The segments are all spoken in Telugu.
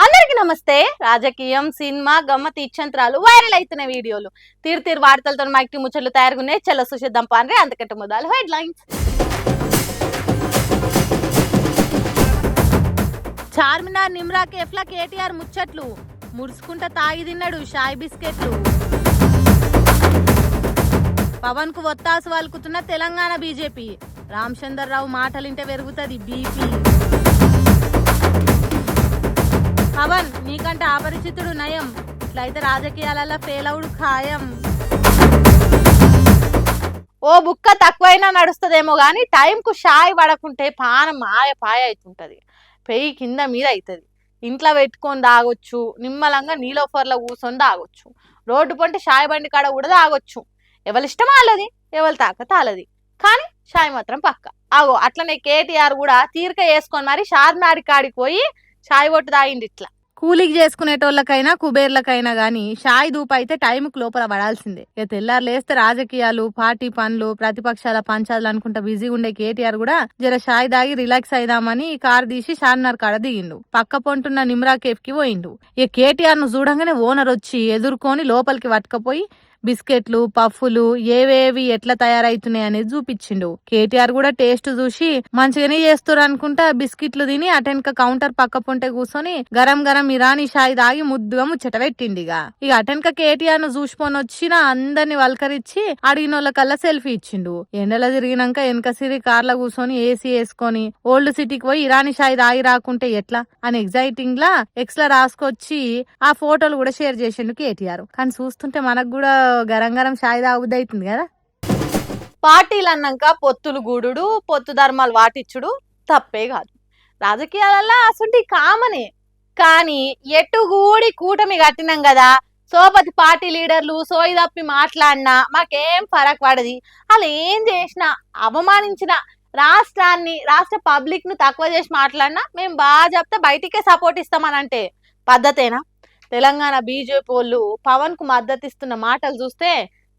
అందరికి నమస్తే. రాజకీయం, సినిమా, గమ్మత్ ఇచ్చంత్రాలు, వైరల్ అవుతున్న వీడియోలు, తీరు వార్తలతో మైక్టి ముచ్చట్లు తయారుగున్నాయి. చల్ల సుషిద్దాం పాన్రే. అంతకంటే మొదలు హెడ్లైన్స్. చార్మినార్ నిమ్రా కేఫ్లా కేటీఆర్ ముచ్చట్లు, ముడుచుకుంటా తాగి తిన్నాడు షాయ్ బిస్కెట్లు. పవన్ కు ఒత్తాసు వలుకుతున్న తెలంగాణ బీజేపీ, రామచంద్రరావు మాటలింటే పెరుగుతుంది బీపీ. పవన్ నీకంటే అపరిచితుడు నయం, ఇట్లయితే రాజకీయాలలో ఫెయిల్ అవుడు ఖాయం. ఓ బుక్క తక్కువైనా నడుస్తుందేమో గాని టైంకు షాయ్ పడకుంటే పానం పాయ అవుతుంటది, పెయ్యి కింద మీద అవుతుంది. ఇంట్లో పెట్టుకొని తాగొచ్చు, నిమ్మలంగా నీలోఫర్లో కూర్చొని తాగొచ్చు, రోడ్డు పంటే షాయ్ బండి కాడ కూడా తాగొచ్చు. ఎవరిష్టం వాళ్ళది, ఎవరి తాకత వాళ్ళది. కానీ షాయ్ మాత్రం పక్క. ఆగో అట్లనే కేటీఆర్ కూడా తీరిక వేసుకొని మరి చార్మినార్ కాడికి పోయి షాయ్ ఒట్టు తాగింది. ఇట్లా కూలికి చేసుకునేటోళ్ళకైనా కుబేర్లకైనా గానీ షాయ్ దూపు అయితే టైంకు లోపల పడాల్సిందే. ఇక తెల్లారు లేస్తే రాజకీయాలు, పార్టీ పనులు, ప్రతిపక్షాల పంచాలు అనుకుంటా బిజీగా ఉండే కేటీఆర్ కూడా జర షాయ్ దాగి రిలాక్స్ అయిదామని కారు తీసి చార్మినార్ కాడ దిగిండు. పక్క పొంటున్న నిమ్రా కేఫ్ కి పోయిండు. ఇక కేటీఆర్ ను చూడంగానే ఓనర్ వచ్చి ఎదుర్కొని లోపలికి పట్టుకపోయి బిస్కెట్లు, పఫ్ఫులు ఏవేవి ఎట్లా తయారైతున్నాయి అనేది చూపించిండు. కేటీఆర్ కూడా టేస్ట్ చూసి మంచిగానే చేస్తారు అనుకుంటా బిస్కెట్లు తిని అటెన్క కౌంటర్ పక్క పొంటే కూర్చొని గరం గరం ఇరానీ షాయి దాగి ముద్దుగా ముచ్చట పెట్టిండి. ఇక అటెన్క కేటీఆర్ ను చూసుకొని వచ్చిన అందరిని వల్కరించి అడిగిన వాళ్ళకల్లా సెల్ఫీ ఇచ్చిండు. ఎండలో తిరిగినాక వెనక సిరి కార్ల కూర్చొని ఏసీ వేసుకొని ఓల్డ్ సిటీకి పోయి ఇరానీ షాయి దాగి రాకుంటే ఎట్లా అని ఎగ్జైటింగ్ లా ఎక్స్లా రాసుకొచ్చి ఆ ఫోటోలు కూడా షేర్ చేసిండు కేటీఆర్. కానీ చూస్తుంటే మనకు కూడా గరం గరం షాయి తాగుద్ది అవుతుంది కదా. పార్టీలు అన్నాక పొత్తులు గూడుడు, పొత్తు ధర్మాలు వాటిచ్చుడు తప్పే కాదు. రాజకీయాలలో అసలు కామనే. కానీ ఎటుగూడి కూటమి కట్టినాం కదా, సోపతి పార్టీ లీడర్లు సోయి తప్పి మాట్లాడినా మాకేం ఫరక్ పడది. అలా ఏం చేసినా, అవమానించిన రాష్ట్రాన్ని, రాష్ట్ర పబ్లిక్ ను తక్కువ చేసి మాట్లాడినా మేము బాగా చెప్తే బయటికే సపోర్ట్ ఇస్తామని అంటే పద్ధతేనా? తెలంగాణ బీజేపీ వాళ్ళు పవన్ కు మద్దతు ఇస్తున్న మాటలు చూస్తే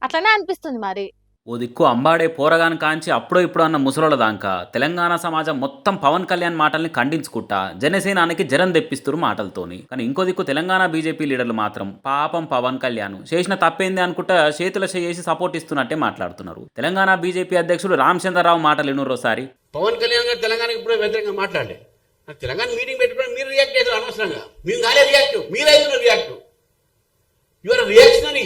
అట్లనే అనిపిస్తుంది. మరి ఓ దిక్కు అంబాడే పోరగాని కాంచి అప్పుడో ఇప్పుడు అన్న ముసలోళ్ళ దాకా తెలంగాణ సమాజం మొత్తం పవన్ కళ్యాణ్ మాటల్ని ఖండించుకుంటా జనసేనానికి జరం తెప్పిస్తున్నారు మాటలతోని. కానీ ఇంకో దిక్కు తెలంగాణ బీజేపీ లీడర్లు మాత్రం పాపం పవన్ కళ్యాణ్ చేసిన తప్పేంది అనుకుంటా చేతుల చేసి సపోర్ట్ ఇస్తున్నట్టే మాట్లాడుతున్నారు. తెలంగాణ బీజేపీ అధ్యక్షుడు రామచంద్రరావు మాటలు ఎన్నోసారి పవన్ కళ్యాణ్ గారు తెలంగాణకి ఇప్పుడు వ్యతిరేకంగా మాట్లాడలే. తెలంగాణ మీటింగ్ పెట్టుకుని మీరు రియాక్ట్ చేశారు అనవసరంగా. మీరు కాలే రియాక్ట్, మీరైతున్నారు రియాక్ట్. యువర్ రియాక్షనరీ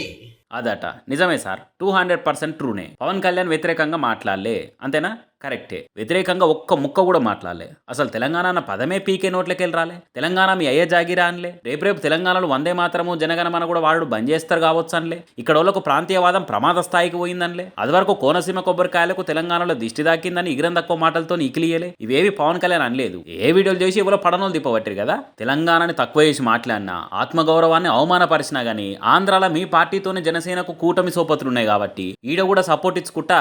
అదట. నిజమే సార్, 200% ట్రూనే. పవన్ కళ్యాణ్ వ్యతిరేకంగా మాట్లాడలే, అంతేనా? కరెక్టే. వ్యతిరేకంగా ఒక్క ముక్క కూడా మాట్లాడలే. అసలు తెలంగాణ అన్న పదమే పీకే నోట్లకెళ్ళి రాలే. తెలంగాణ మీ అయ్యే జాగిరా అనలే. రేపు తెలంగాణలో వందే మాత్రము జనగణమన కూడా వాడు బంద్ చేస్తారు కావచ్చు అనలే. ఇక్కడ వాళ్ళకు ప్రాంతీయవాదం ప్రమాద స్థాయికి పోయిందనలే. అది వరకు కోనసీమ కొబ్బరికాయలకు తెలంగాణలో దిష్టి దాకిందని ఇగిరం తక్కువ మాటలతో ఇకిలియలే. ఇవేవి పవన్ కళ్యాణ్ అనలేదు. ఏ వీడియోలు చేసి ఎవరో పడనోలు దిప్పబట్టారు కదా. తెలంగాణని తక్కువ చేసి మాట్లాడినా, ఆత్మగౌరవాన్ని అవమానపరిచినా గానీ ఆంధ్రాలో మీ పార్టీతోనే జనసేనకు కూటమి సోపతులు ఉన్నాయి కాబట్టి ఈడ కూడా సపోర్ట్ ఇచ్చుకుంటా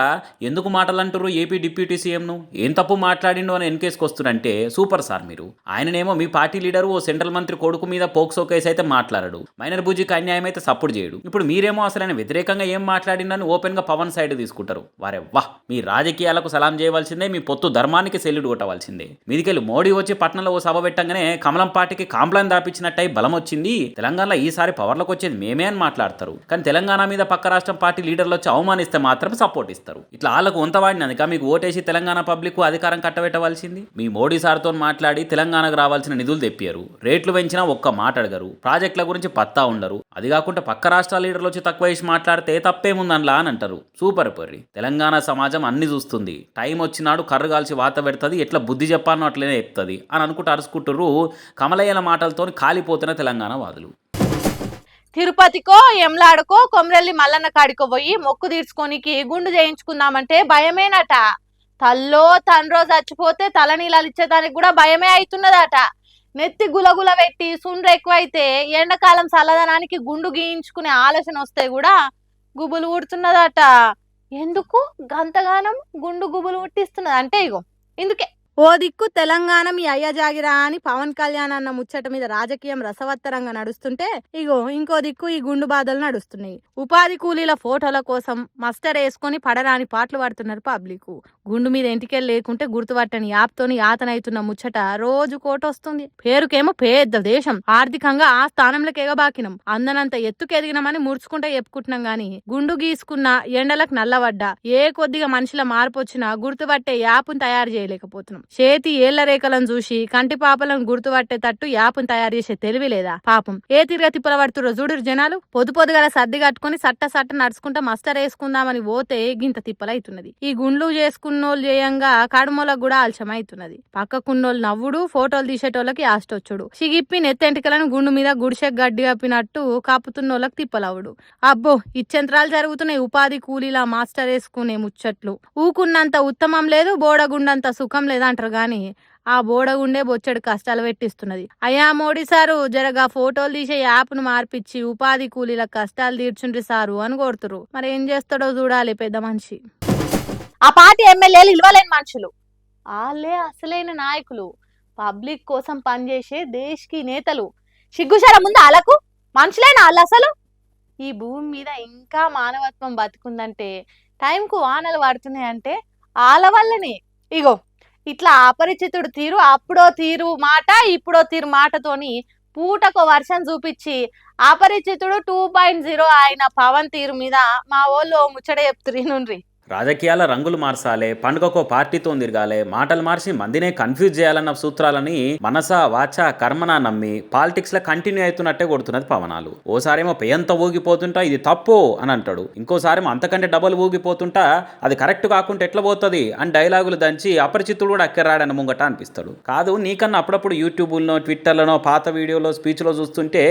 ఎందుకు మాటలు అంటారు ఏపీ డిప్యూటీ సీఎంను? ఏం తప్పు మాట్లాడిండో అని ఎన్కేసుకు వస్తుందంటే సూపర్ సార్ మీరు. ఆయననేమో మీ పార్టీ లీడరు ఓ సెంట్రల్ మంత్రి కొడుకు మీద పోక్సో కేసు అయితే మాట్లాడాడు, మైనర్ బుజ్జికి అన్యాయం అయితే సపోర్ట్ చేయడు. ఇప్పుడు మీరేమో అసలు ఆయన వ్యతిరేకంగా ఏం మాట్లాడిండని ఓపెన్ గా పవన్ సైడ్ తీసుకుంటారు. వారే వాహ్, మీ రాజకీయాలకు సలాం చేయవలసిందే, మీ పొత్తు ధర్మానికి సెల్లుడు కొట్టవలసిందే. మీదికెళ్ళి మోడీ వచ్చి పట్నంలో ఓ సభ పెట్టంగానే కమలం పార్టీకి కాంప్లాన్ దాపించినట్టయి బలం వచ్చింది, తెలంగాణలో ఈసారి పవర్లోకి వచ్చేది మేమే అని మాట్లాడతారు. కానీ తెలంగాణ మీద పక్క రాష్ట్రం పార్టీ లీడర్లు వచ్చి అవమానిస్తే మాత్రం సపోర్ట్ ఇస్తారు. ఇట్లా వాళ్ళకు వంతవాడినందుక మీకు ఓటేసి తెలంగాణ పబ్లిక్ అధికారం కట్టబెట్టవలసింది. మీ మోడీ సార్తో మాట్లాడి తెలంగాణకు రావాల్సిన నిధులు తెప్పారు, రేట్లు పెంచినా ఒక్క మాట అడగరు, ప్రాజెక్టుల గురించి పత్తా ఉండరు. అది కాకుండా పక్క రాష్ట్రాల లీడర్లు వచ్చి తక్కువ వేసి మాట్లాడితే తప్పేముందనలా అని అంటారు. సూపర్ పొర్రి. తెలంగాణ సమాజం అన్ని చూస్తుంది, టైం వచ్చినాడు కర్రు కాల్చి వాత పెడుతుంది, ఎట్లా బుద్ధి చెప్పానో అట్లనే చెప్తుంది అని అనుకుంటూ అరుచుకుంటారు కమలయ్యల మాటలతో కాలిపోతున్న తెలంగాణ వాదులు. తిరుపతికో ఎమ్లాడుకో కొమరెల్లి మల్లన్న కాడికో పోయి మొక్కు తీర్చుకోనికి గుండు చేయించుకుందామంటే భయమేనట. తల్లో తండ్రో చచ్చిపోతే తలనీలాలు ఇచ్చేదానికి కూడా భయమే అవుతున్నదట. నెత్తి గులగుల పెట్టి సుండ్రు ఎక్కువైతే ఎండాకాలం చల్లదనానికి గుండు గీయించుకునే ఆలోచన వస్తే కూడా గుబులు పుడుతున్నదట. ఎందుకు గంతగానం గుండు గుబులు పుట్టిస్తున్నది అంటే ఇగో ఇందుకే ఓ దిక్కు తెలంగాణ మీ అయ్య జాగిరా అని పవన్ కళ్యాణ్ అన్న ముచ్చట మీద రాజకీయం రసవత్తరంగా నడుస్తుంటే ఇగో ఇంకో దిక్కు ఈ గుండు బాధలు నడుస్తున్నాయి. ఉపాధి కూలీల ఫోటోల కోసం మస్టర్ వేసుకొని పడరాని పాటలు పడుతున్నారు పబ్లిక్. గుండు మీద ఎంటికెళ్ళి లేకుంటే గుర్తుపట్టని యాప్తోని యాతనైతున్న ముచ్చట రోజు కోటొస్తుంది. పేరుకేమో పెద్ద దేశం, ఆర్థికంగా ఆ స్థానంలోకి ఎగబాకినం, అందనంత ఎత్తుకెదిగినామని ముడుచుకుంటే చెప్పుకుంటున్నాం గాని గుండు గీసుకున్న ఎండలకు నల్లబడ్డా ఏ కొద్దిగా మనుషుల మార్పు వచ్చినా గుర్తుపట్టే యాప్ను తయారు చేయలేకపోతున్నాం. చేతి ఏళ్ల రేఖలను చూసి కంటి పాపలను గుర్తుపట్టేటట్టు యాప్ను తయారు చేసే తెలివి లేదా పాపం. ఏ తిరగ తిప్పల పడుతురో చూడురు జనాలు. పొద్దుగల సర్ది కట్టుకుని సట్ట నడుచుకుంటా మస్టర్ వేసుకుందామని పోతే గింత తిప్పలైతున్నది. ఈ గుండ్లు చేసుకున్నోళ్ళు చేయంగా కడుమలకు కూడా ఆలస్యమైతున్నది. పక్కకున్నోళ్ళు నవ్వుడు, ఫోటోలు తీసేటోళ్ళకి ఆస్టొచ్చుడు, సిగిప్పి నెత్తెంటికలను గుండు మీద గుడిసె గడ్డి కప్పినట్టు కాపుతున్నోళ్ళకి తిప్పలవుడు. అబ్బో ఇచ్చెంత్రాలు జరుగుతున్నాయి ఉపాధి కూలీలా మాస్టర్ వేసుకునే ముచ్చట్లు. ఊకున్నంత ఉత్తమం లేదు, బోడగుండంత సుఖం లేదు అంటారు గాని ఆ బోడగుండే బొచ్చడు కష్టాలు పెట్టిస్తున్నది. అయ్యా మోడీ సారు జరగా ఫోటోలు తీసే యాప్ను మార్పిచ్చి ఉపాధి కూలీల కష్టాలు తీర్చుండ్రి సారు అని కోరుతురు. మరి ఏం చేస్తాడో చూడాలి పెద్ద మనిషి. ఆ పార్టీ ఎమ్మెల్యేలు ఇవ్వలేని మనుషులు, వాళ్ళే అసలైన నాయకులు, పబ్లిక్ కోసం పనిచేసే దేశ్కి నేతలు. సిగ్గుశర ముందు వాళ్ళకు మనుషులేనా వాళ్ళు అసలు? ఈ భూమి మీద ఇంకా మానవత్వం బతుకుందంటే, టైంకు వానలు పడుతున్నాయంటే వాళ్ళ వల్లనే. ఇగో ఇట్లా అపరిచితుడు తీరు, అప్పుడో తీరు మాట ఇప్పుడో తీరు మాటతోని పూటకో వర్షం చూపించి అపరిచితుడు 2.0 ఆయన పవన్ తీరు మీద మా వాళ్ళు ముచ్చట చెప్తున్నారు. రాజకీయాల రంగులు మార్చాలే, పండుగకో పార్టీతో తిరగాలే, మాటలు మార్చి మందినే కన్ఫ్యూజ్ చేయాలన్న సూత్రాలని మనస వాచ కర్మన నమ్మి పాలిటిక్స్ లో కంటిన్యూ అవుతున్నట్టే కొడుతున్నది పవనాలు. ఓసారేమో పెయంత ఊగిపోతుంటా ఇది తప్పు అని అంటాడు, ఇంకోసారేమో అంతకంటే డబల్ ఊగిపోతుంటా అది కరెక్ట్ కాకుండా ఎట్లా పోతుంది అని డైలాగులు దంచి అపరిచితుడు కూడా అక్కరాడని ముంగట అనిపిస్తాడు. కాదు నీకన్నా అప్పుడప్పుడు యూట్యూబ్లో ట్విట్టర్లోనో పాత వీడియోలో స్పీచ్లో చూస్తుంటే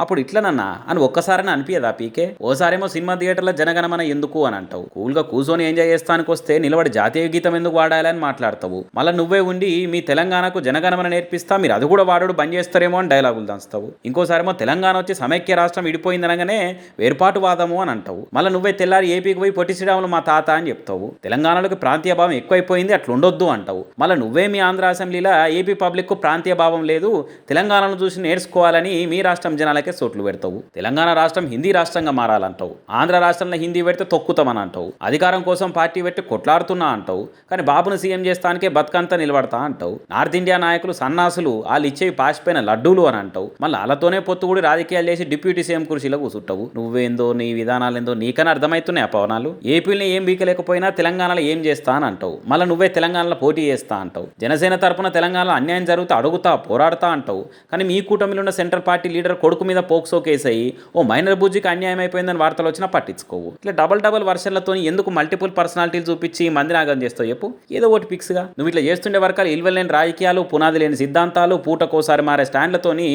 అప్పుడు ఇట్లనన్నా అని ఒక్కసారైనా అనిపించదా పీకే? ఓసారేమో సినిమా థియేటర్లో జనగణమన ఎందుకు అని అంటావు, కూల్గా కూర్చొని ఎంజాయ్ చేస్తానికి వస్తే నిలబడి జాతీయ గీతం ఎందుకు వాడాలని మాట్లాడతావు. మళ్ళీ నువ్వే ఉండి మీ తెలంగాణకు జనగణమన నేర్పిస్తా, మీరు అది కూడా వాడు బంద్ చేస్తారేమో అని డైలాగులు దంచుతావు. ఇంకోసారేమో తెలంగాణ వచ్చి సమైక్య రాష్ట్రం విడిపోయిందనగానే వేర్పాటువాదము అని అంటావు. మళ్ళీ నువ్వే తెల్లారి ఏపీకి పోయి పొట్టి శ్రీరాములు మా తాత అని చెప్తావు. తెలంగాణలోకి ప్రాంతీయ భావం ఎక్కువైపోయింది అట్లా ఉండొద్దు అంటావు. మళ్ళీ నువ్వే మీ ఆంధ్ర అసెంబ్లీలో ఏపీ పబ్లిక్ కు ప్రాంతీయ భావం లేదు, తెలంగాణను చూసి నేర్చుకోవాలని మీ రాష్ట్రం జనాలకే సోట్లు పెడతావు. తెలంగాణ రాష్ట్రం హిందీ రాష్ట్రంగా మారాలంటావు, ఆంధ్ర రాష్ట్రంలో హిందీ పెడితే తొక్కుతామని అంటావు. అధికారం కోసం పార్టీ పెట్టి కొట్లాడుతున్నా అంటావు, కానీ బాబును సీఎం చేస్తానికే బతుకంతా నిలబడతా అంటావు. నార్త్ ఇండియా నాయకులు సన్నాసులు, వాళ్ళు ఇచ్చేవి పాసిపోయిన లడ్డూలు అని అంటావు. మళ్ళీ వాళ్ళతోనే పొత్తు కూడా రాజకీయాలు చేసి డిప్యూటీ సీఎం కుర్చీలో కూర్చుంటావు. నువ్వేందో నీ విధానాలేందో నీకన్నా అర్థమవుతున్నాయి పవనాలు. ఏపీని ఏం బీకలేకపోయినా తెలంగాణలో ఏం చేస్తా అని అంటావు. మళ్ళీ నువ్వే తెలంగాణలో పోటీ చేస్తా అంటావు. జనసేన తరపున తెలంగాణలో అన్యాయం జరుగుతా అడుగుతా పోరాడుతా అంటావు, కానీ మీ కూటమిలో ఉన్న సెంట్రల్ పార్టీ లీడర్ కొడుకు మీద పోక్సో కేసు అయ్యి ఓ మైనర్ బుజ్జికి అన్యాయం అయిపోయిందని వార్తలు వచ్చినా పట్టించుకోవు. ఇట్లా డబల్ వర్షన్లతో ఎందుకు మల్టిపుల్ పర్సనాలిటీలు చూపించి మంది నాగం చేస్తావు చెప్పు? ఏదో ఒకటి ఫిక్స్గా నువ్వు ఇట్లా చేస్తుండే వరకాలు ఇల్వలేని రాజకీయాలు, పునాది లేని సిద్ధాంతాలు, పూటకోసారి మారే స్టాండ్లతోని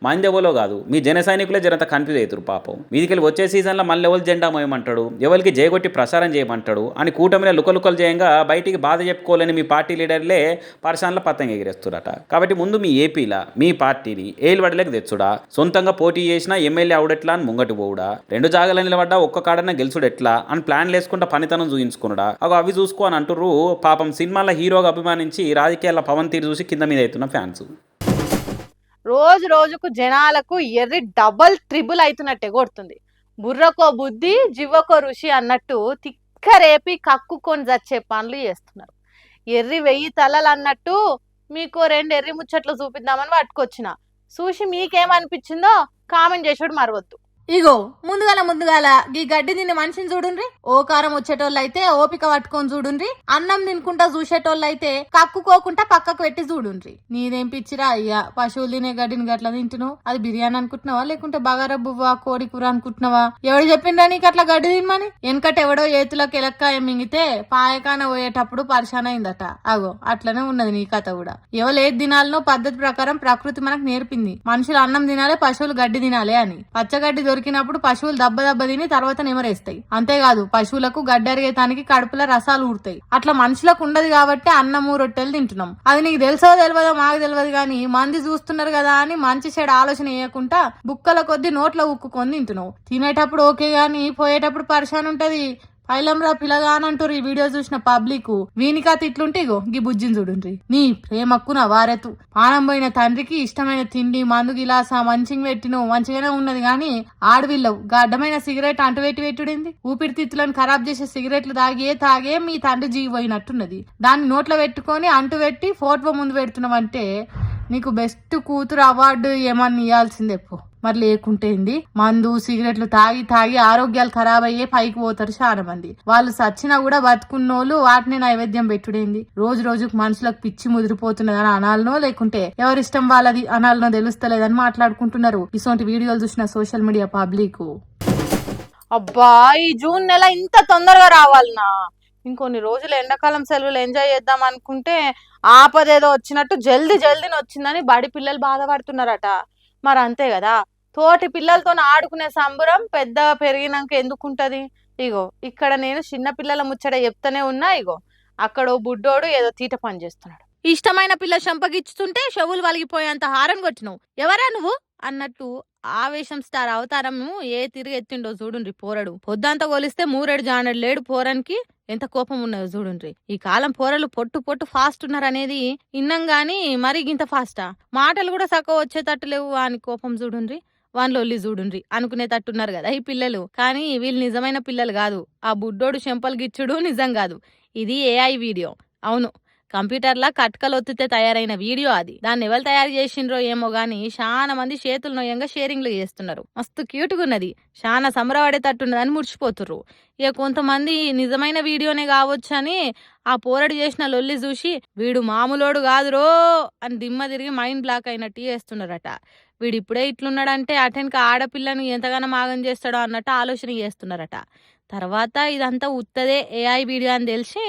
మందెవలో కాదు మీ జన సైనికులే జనంత కన్ఫ్యూజ్ అవుతారు పాపం. మీదికెళ్ళి వచ్చే సీజన్లో మళ్ళీ ఎవరు జెండా మోయమంటాడు, ఎవరికి జయగొట్టి ప్రసారం చేయమంటాడు అని కూటమిలో లుకలుకలు చేయంగా బయటికి బాధ చెప్పుకోలేని మీ పార్టీ లీడర్లే పర్షాన్ల పతంగ ఎగిరేస్తురట. కాబట్టి ముందు మీ ఏపీలా మీ పార్టీని ఏలుబడిలోకి తెచ్చుడా, సొంతంగా పోటీ చేసినా ఎమ్మెల్యే అవుడెట్లా అని ముంగటి పోవుడా, 2 జాగాల నిలబడ్డా ఒక్క కాడన్నా గెలుచుడు ఎట్లా అని ప్లాన్లు వేసుకుంటా పనితనం చూయించుకున్నాడా, అవి చూసుకో అని అంటుర్రు పాపం. సినిమాల హీరోగా అభిమానించి రాజకీయాల పవన్ తీరు చూసి కింద మీద అవుతున్న ఫ్యాన్స్. రోజు రోజుకు జనాలకు ఎర్రి డబల్ ట్రిబుల్ అవుతున్నట్టే కొడుతుంది. బుర్రకో బుద్ధి జివ్వకో ఋషి అన్నట్టు తిక్కరేపి కక్కుకొని చచ్చే పనులు చేస్తున్నారు. ఎర్రి 1000 తలలు అన్నట్టు మీకు 2 ఎర్రి ముచ్చట్లు చూపిద్దామని పట్టుకొచ్చిన. చూసి మీకేమనిపించిందో కామెంట్ చేసుడు మరవద్దు. ఇగో ముందుగాల ఈ గడ్డి తిని మనిషిని చూడుండ్రి. ఓకారం వచ్చేటోళ్ళు అయితే ఓపిక పట్టుకొని చూడుండ్రి. అన్నం తినుకుంటా చూసేటోళ్ళు అయితే కక్కుకోకుండా పక్కకు పెట్టి చూడుండ్రి. నీదేం పిచ్చిరా అయ్యా, పశువులు తినే గడ్డిని గట్లా తింటున్నావు? అది బిర్యానీ అనుకుంటున్నావా లేకుంటే బగారా బువ్వా కోడి కూర అనుకుంటున్నావా? ఎవడు చెప్పిండ్రా నీకు అట్లా గడ్డి తినమని? వెనకట ఎవడో ఏతులకు ఎలక్కాయ మింగితే పాయకాన పోయేటప్పుడు పరిశాన్ అయిందట. అగో అట్లనే ఉన్నది నీ కథ కూడా. ఎవరు ఏది తినాలనో పద్ధతి ప్రకారం ప్రకృతి మనకు నేర్పింది. మనుషులు అన్నం తినాలే, పశువులు గడ్డి తినాలే అని. పచ్చగడ్డి దొరికినప్పుడు పశువులు దెబ్బ తిని తర్వాత నెమరేస్తాయి. అంతేకాదు పశువులకు గడ్డి అరిగేతానికి కడుపులో రసాలు ఊరుతాయి. అట్లా మనుషులకు ఉండదు కాబట్టి అన్నము రొట్టెలు తింటున్నాం. అది నీకు తెలుసో తెలియదో మాకు తెలియదు గానీ మంది చూస్తున్నారు కదా అని మంచి చెడు ఆలోచన వేయకుండా బుక్కల కొద్ది నోట్లో ఉక్కుకొని తింటున్నావు. తినేటప్పుడు ఓకే గాని పోయేటప్పుడు పరిశాన్ ఉంటది. పైలంరా పిల్లగానంటారు ఈ వీడియో చూసిన పబ్లిక్. వీనికా తిట్లుంటే ఇగో గీ బుజ్జిని చూడుండ్రి. నీ ప్రేమక్కున వారెతు పానం పోయిన తండ్రికి ఇష్టమైన తిండి మందు గిలాస మంచిగా పెట్టిను మంచిగానే ఉన్నది గాని ఆడవిల్లవు గడ్డమైన సిగరెట్ పెట్టుడింది. ఊపిరితిత్తులను ఖరాబ్ చేసే సిగరెట్లు తాగే మీ తండ్రి జీవి పోయినట్టున్నది. దాన్ని నోట్లో పెట్టుకొని పెట్టి ఫోటో ముందు పెడుతున్నావంటే నీకు బెస్ట్ కూతురు అవార్డు ఏమన్నా ఇవ్వాల్సిందే పో. మరి లేకుంటేంది మందు సిగరెట్లు తాగి ఆరోగ్యాలు ఖరాబ్ అయ్యే పైకి పోతారు చాలా మంది. వాళ్ళు సచ్చినా కూడా బతుకున్నోళ్ళు వాటిని నైవేద్యం పెట్టుడేంది. రోజుకు మనుషులకు పిచ్చి ముదిరిపోతున్నదని అనాలనో లేకుంటే ఎవరిష్టం వాళ్ళది అనాలనో తెలుస్తలేదని మాట్లాడుకుంటున్నారు ఇటువంటి వీడియోలు చూసిన సోషల్ మీడియా పబ్లిక్. అబ్బా ఈ జూన్ నెల ఇంత తొందరగా రావాలనా? ఇంకొన్ని రోజులు ఎండాకాలం సెలవులు ఎంజాయ్ చేద్దాం అనుకుంటే ఆపదేదో వచ్చినట్టు జల్దీని వచ్చిందని బడి పిల్లలు బాధపడుతున్నారట. మరి అంతే కదా, తోటి పిల్లలతో ఆడుకునే సంబరం పెద్ద పెరిగినాక ఎందుకుంటది? ఇగో ఇక్కడ నేను చిన్న పిల్లల ముచ్చట చెప్తానే ఉన్నా. ఇగో అక్కడ బుడ్డోడు ఏదో తీట పని చేస్తున్నాడు. ఇష్టమైన పిల్ల చంపగిచ్చుతుంటే చెవులు వలిగిపోయేంత హారం కొట్టినవు. ఎవరా నువ్వు అన్నట్టు ఆవేశం స్టార్ అవతారము తిరిగి ఎత్తిండో చూడుండ్రి పోరడు. పొద్దంతా కొలిస్తే మూరెడు జానడు లేడు పోరానికి. ఎంత కోపం ఉన్నదో చూడుండ్రి. ఈ కాలం పోరలు పొట్టు ఫాస్ట్ ఉన్నారనేది ఇన్నం గాని మరి ఇంత ఫాస్టా? మాటలు కూడా సక్క వచ్చేటట్టు లేవు అని కోపం చూడుండ్రి. వాన్లొల్లి చూడుండ్రి అనుకునేటట్టున్నారు కదా ఈ పిల్లలు. కానీ వీళ్ళు నిజమైన పిల్లలు కాదు. ఆ బుడ్డోడు చెంపలు గిచ్చుడు నిజం కాదు. ఇది ఏఐ వీడియో. అవును, కంప్యూటర్లా కట్కలు ఒత్తితే తయారైన వీడియో అది. దాన్ని ఎవరు తయారు చేసిండ్రో ఏమో గానీ చాలా మంది చేతులు నొయ్యంగా షేరింగ్లు చేస్తున్నారు. మస్తు క్యూట్గా ఉన్నది, చాలా సంబరపడేటట్టున్నదని మురిచిపోతుర్రు. ఇక కొంతమంది నిజమైన వీడియోనే కావచ్చు అని ఆ పోరడు చేసిన లొల్లి చూసి వీడు మామూలోడు కాదురో అని దిమ్మ తిరిగి మైండ్ బ్లాక్ అయినట్టు చేస్తున్నారట. వీడు ఇప్పుడే ఇట్లున్నాడంటే అటెన్కి ఆడపిల్లను ఎంతగానో మాగం చేస్తాడో అన్నట్టు ఆలోచన చేస్తున్నారట. తర్వాత ఇదంతా ఉత్తదే ఏఐ వీడియో అని తెలిసి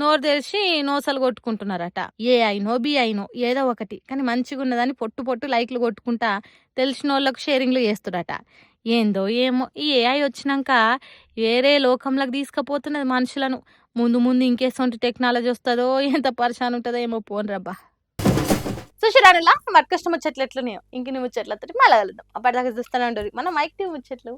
నోరు తెలిసి నోసలు కొట్టుకుంటున్నారట. ఏఐనో బిఐనో ఏదో ఒకటి కానీ మంచిగా ఉన్నదని పొట్టు లైక్లు కొట్టుకుంటా తెలిసిన వాళ్ళకు షేరింగ్లు చేస్తుడట. ఏందో ఏమో ఈ ఏఐ వచ్చినాక వేరే లోకంలోకి తీసుకుపోతున్నది మనుషులను. ముందు ఇంకేసొంటి టెక్నాలజీ వస్తుందో ఎంత పరిశాన్ ఉంటుందో ఏమో పోను రబ్బా. చూసిరానులా మరి కష్టం ముచ్చట్లు ఎట్లున్నాయో ఇంక ముచ్చట్లతో మళ్ళీ కలుద్దాం. అప్పటిదాకా చూస్తూనే ఉంటుంది మన మైక్ టీం ముచ్చట్లు.